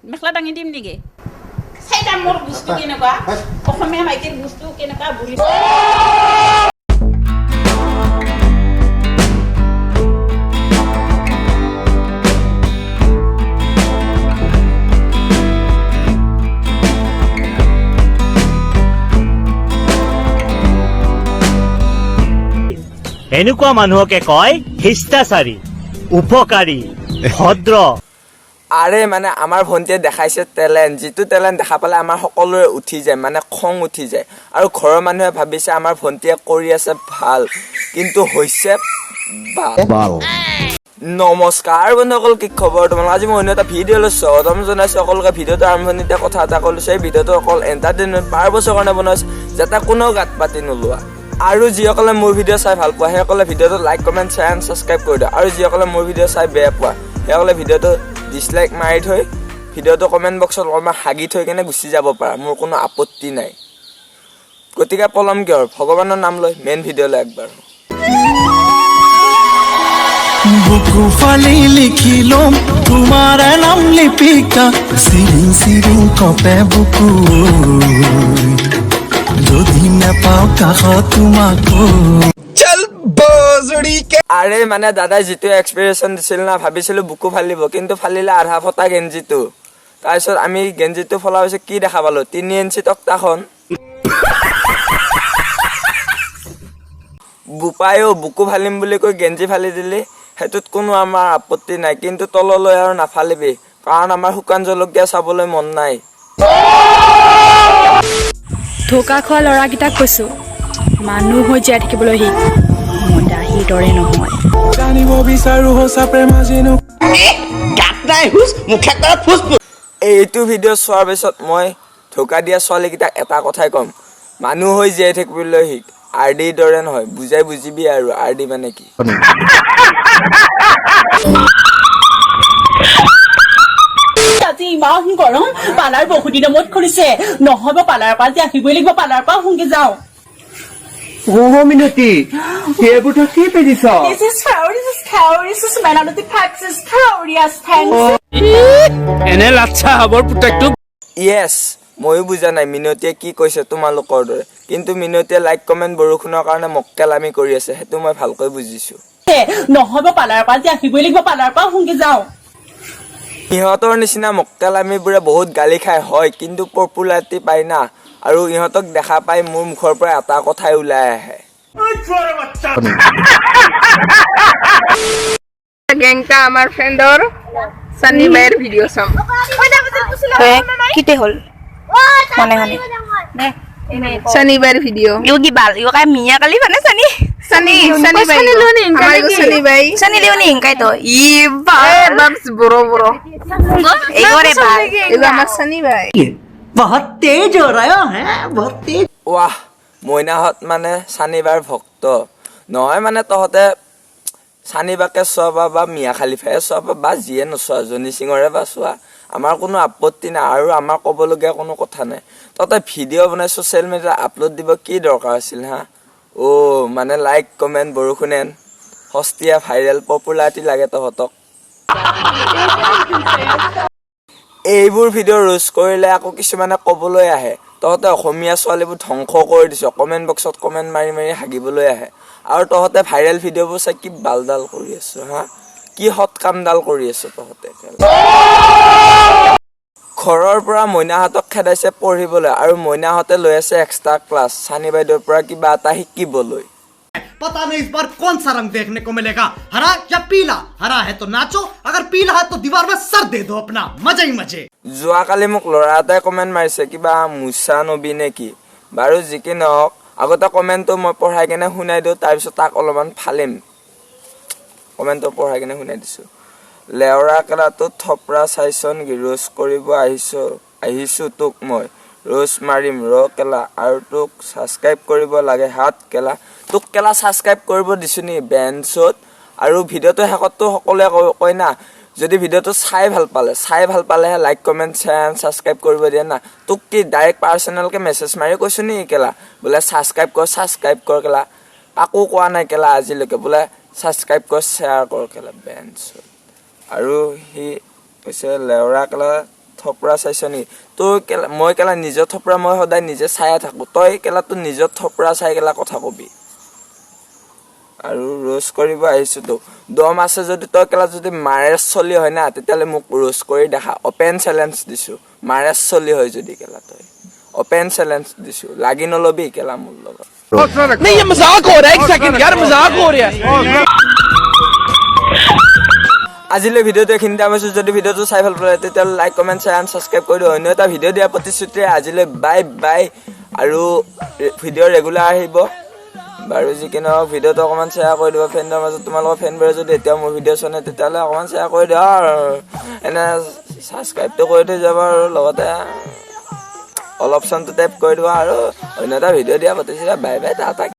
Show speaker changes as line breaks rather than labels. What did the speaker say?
মেখেলা দাঙি দিম নেকি চাইটা মোৰ বস্তু কেনেকুৱা অসমীয়া মাইকীৰ বস্তু কেনেকুৱা বুঢ়ী
এনেকুৱা মানুহকে কয় শিষ্টাচাৰী উপকাৰী ভদ্ৰ
আৰে মানে আমাৰ ভণ্টিয়ে দেখাইছে টেলেণ্ট যিটো টেলেণ্ট দেখা পালে আমাৰ সকলোৰে উঠি যায় মানে খং উঠি যায় আৰু ঘৰৰ মানুহে ভাবিছে আমাৰ ভণ্টিয়ে কৰি আছে ভাল কিন্তু হৈছে বাল নমস্কাৰ বন্ধুসকল কি খবৰ তোমালোক আজি মই অন্য এটা ভিডিঅ' লৈছোঁ স্বাগতম জনাইছোঁ সকলোকে ভিডিঅ'টো আৰম্ভণিতে কথা এটা কৈছোঁ এই ভিডিঅ'টো অকল এণ্টাৰটেইনমেণ্ট পাৰপ'জৰ কাৰণে বনাইছোঁ যাতে কোনো গাত পাতি নোলোৱা আৰু যিসকলে মোৰ ভিডিঅ' চাই ভাল পোৱা সেইসকলে ভিডিঅ'টো like comment share and subscribe কৰি দিয়ক আৰু যিসকলে মোৰ ভিডিঅ' চাই বেয়া পোৱা সেইসকলে ভিডিঅ'টো ডিছলাইক মাৰি থৈ ভিডিঅ'টো কমেণ্ট বক্সত অলপমান হাগি থৈ কেনে গুচি যাব পাৰা মোৰ কোনো আপত্তি নাই গতিকে পলম কিয় ভগৱানৰ নাম লৈ মেইন ভিডিঅ'লৈ একবাৰ
বুকু ফালি লিখিলো তোমাৰ নাম লিপিকা চিৰিং চিৰিং কপে বুকু যদি নাপাওঁ কাষত তোমাকো
আৰে মানে দাদাই যিটো এক্সপিৰিয়েশ্যন দিছিল না ভাবিছিলোঁ বুকু ফালিব কিন্তু ফালিলে আধা ফটা গেঞ্জিটো তাৰপিছত আমি গেঞ্জিটো ফলা হৈছে কি দেখা পালোঁ 3 ইঞ্চি তক্তাখন বোপায়ো বুকু ফালিম বুলি কৈ গেঞ্জি ফালি দিলি সেইটোত কোনো আমাৰ আপত্তি নাই কিন্তু তললৈ আৰু নাফালিবি কাৰণ আমাৰ শুকান জলকীয়া চাবলৈ মন নাই
ধোকা খোৱা ল'ৰাকেইটাক কৈছোঁ মানুহ হৈ জীয়াই থাকিবলৈ শিক মদাহীৰ দৰে নহয়
জানিব বিচাৰো সঁচা প্ৰেম আজিনো
এইটো ভিডিঅ' চোৱাৰ পিছত মই ধোকা দিয়া ছোৱালীকেইটাক এটা কথাই ক'ম মানুহ হৈ জীয়াই থাকিবলৈ শিক আৰ ডিৰ দৰে নহয় বুজাই বুজিবি আৰু আৰ ডি মানে কি
আজি ইমান গৰম পালাৰ বহুত দিনৰ মূৰত খুলিছে নহ'ব পালাৰ পৰা যে আহিবই লাগিব পালাৰ পৰা শুনকে যাওঁ
মিনতি এইবোৰতো কি পিন্ধিছ
This is Fauri, this is Melody Packs, this is Fauri, yes, thanks.
এনে লাচ্ছা হাবৰ পুতেকটো
য়েছ ময়ো বুজা নাই মিনতীয়ে কি কৈছে তোমালোকৰ দৰে কিন্তু মিনতীয়ে লাইক কমেণ্ট বৰষুণৰ কাৰণে মক্কেলামি কৰি আছে সেইটো মই ভালকৈ বুজিছোঁ
নহ'ব পালাৰ পৰা যে আহিবই লাগিব পালাৰ পৰা শুনকে যাওঁ
ইহঁতৰ নিচিনা মক্কেলামিবোৰে বহুত গালি খায় হয় কিন্তু পপুলাৰিটি পায় না আৰু ইহঁতক দেখা পাই মোৰ মুখৰ পৰা এটা কথাই ওলাই আহে
গেংটা আমার ফ্রেন্ডর সানি ভাইয়ের ভিডিও চাম
কিতে হ'ল মনে মনে
সানি ভাইয়ের ভিডিও
ইউ কি বাল ইউ কাই মিয়া কালি মানে সানি
সানি সানি ভাই আমার গো সানি ভাই
সানি লিওনি ইনকাই তো ই বা
বাবস বড় বড়
এগরে বাল
এগো আমার সানি ভাই
বহুত তেজ हो रहा है बहुत तेज
ৱাহ মইনাহঁত মানে চানিবাৰ ভক্ত নহয় মানে তহঁতে চানিবাকে চোৱা বা মিয়া খালিফাই চোৱা বা যিয়ে নোচোৱা জনি সিঙৰে বা চোৱা আমাৰ কোনো আপত্তি নাই আৰু আমাৰ ক'বলগীয়া কোনো কথা নাই তহঁতে ভিডিঅ' বনাই ছ'চিয়েল মিডিয়াত আপলোড দিব কি দৰকাৰ আছিল হা মানে লাইক কমেণ্ট বৰষুণ এন সস্তীয়া ভাইৰেল পপুলাৰিটি লাগে তহঁতক এইবোৰ ভিডিঅ' ৰোজ কৰিলে আকৌ কিছুমানে ক'বলৈ আহে তহঁতে অসমীয়া ছোৱালীবোৰ ধ্বংস কৰি দিছ কমেণ্ট বক্সত কমেণ্ট মাৰি মাৰি হাগিবলৈ আহে আৰু তহঁতে ভাইৰেল ভিডিঅ'বোৰ চাই কি বালডাল কৰি আছ হা কি সৎ কামডাল কৰি আছ তহঁতে ঘৰৰ পৰা মইনাহঁতক খেদাইছে পঢ়িবলৈ আৰু মইনাহঁতে লৈ আছে এক্সট্ৰা ক্লাছ চানি বাইদেউৰ পৰা কিবা এটা শিকিবলৈ
पता नहीं इस बार कौन सा रंग देखने को मिलेगा हरा या पीला हरा है तो नाचो अगर पीला है तो दीवार में सर दे दो अपना मजे ही मजे
যোৱাকালি মোক ল'ৰা এটাই কমেণ্ট মাৰিছে কিবা মুছা নবী নে কি বাৰু যি কি নহওক আগতে কমেণ্টটো মই পঢ়াই কেনে শুনাই দিওঁ তাৰপিছত তাক অলপমান ফালিম কমেণ্টটো পঢ়াই কেনে শুনাই দিছোঁ লেওৰা কেলাটোত থপৰা চাইছন ৰোজ কৰিব আহিছোঁ তোক মই ৰোজ মাৰিম কেলা আৰু তোক ছাবস্ক্ৰাইব কৰিব লাগে হাত কেলা তোক কেলা ছাবস্ক্ৰাইব কৰিব দিছোঁ নি বেঞ্চত আৰু ভিডিঅ'টো শেষততো সকলোৱে কয় না যদি ভিডিঅ'টো চাই ভাল পালেহে লাইক কমেণ্ট শ্বেয়াৰ ছাবস্ক্ৰাইব কৰিব দিয়ে না তোক কি ডাইৰেক্ট পাৰ্চনেলকৈ মেছেজ মাৰি কৈছোঁ নি কেলা বোলে ছাবস্ক্ৰাইব কৰ কেলা কাকো কোৱা নাই কেলা আজিলৈকে বোলে ছাবস্ক্ৰাইব কৰ শ্বেয়াৰ কৰ কেলা বেঞ্চত আৰু সি কৈছে লেওৰা কেলা থপৰা চাইছ নেকি তই কেলা মই কেলা নিজৰ থপৰা মই সদায় নিজে চাই থাকো তই কেলা তোৰ নিজৰ থপৰা চাই কেলা কথা কবি আৰু ৰোজ কৰিব আহিছো তো দম আছে যদি তই কেলা যদি মাৰেজ চলি হয় না তেতিয়ালে মোক ৰোজ কৰি দেখা ওপেন চ্যালেঞ্জ দিছো মাৰেজ চলি হয় যদি কেলা তই ওপেন চ্যালেঞ্জ দিছো লাগি নলবি কেলা মোৰ লগত
नहीं ये मजाक हो रहा है एक सेकंड यार मजाक हो रहा है
আজিলৈ ভিডিঅ'টো এইখিনিতে আছো যদি ভিডিঅ'টো চাই ভাল পালে তেতিয়াহ'লে like comment share and subscribe কৰি দিওঁ অন্য এটা ভিডিঅ' দিয়া প্ৰতিশ্ৰুতিৰে আজিলৈ বাই বাই আৰু ভিডিঅ' ৰেগুলাৰ আহিব বাৰু যি কি নহওক ভিডিঅ'টো অকণমান শ্বেয়াৰ কৰি দিব ফ্ৰেণ্ডৰ মাজত তোমালোকৰ ফ্ৰেণ্ডবোৰে যদি এতিয়াও মোৰ ভিডিঅ' চোৱা নাই তেতিয়াহ'লে অকণমান শ্বেয়াৰ কৰি দিয়া আৰু এনে ছাবস্ক্ৰাইবটো কৰি থৈ যাব আৰু লগতে অল অপশ্যনটো টেপ কৰি দিব আৰু অন্য এটা ভিডিঅ' দিয়া প্ৰতিশ্ৰুতি বাই বাই টাটা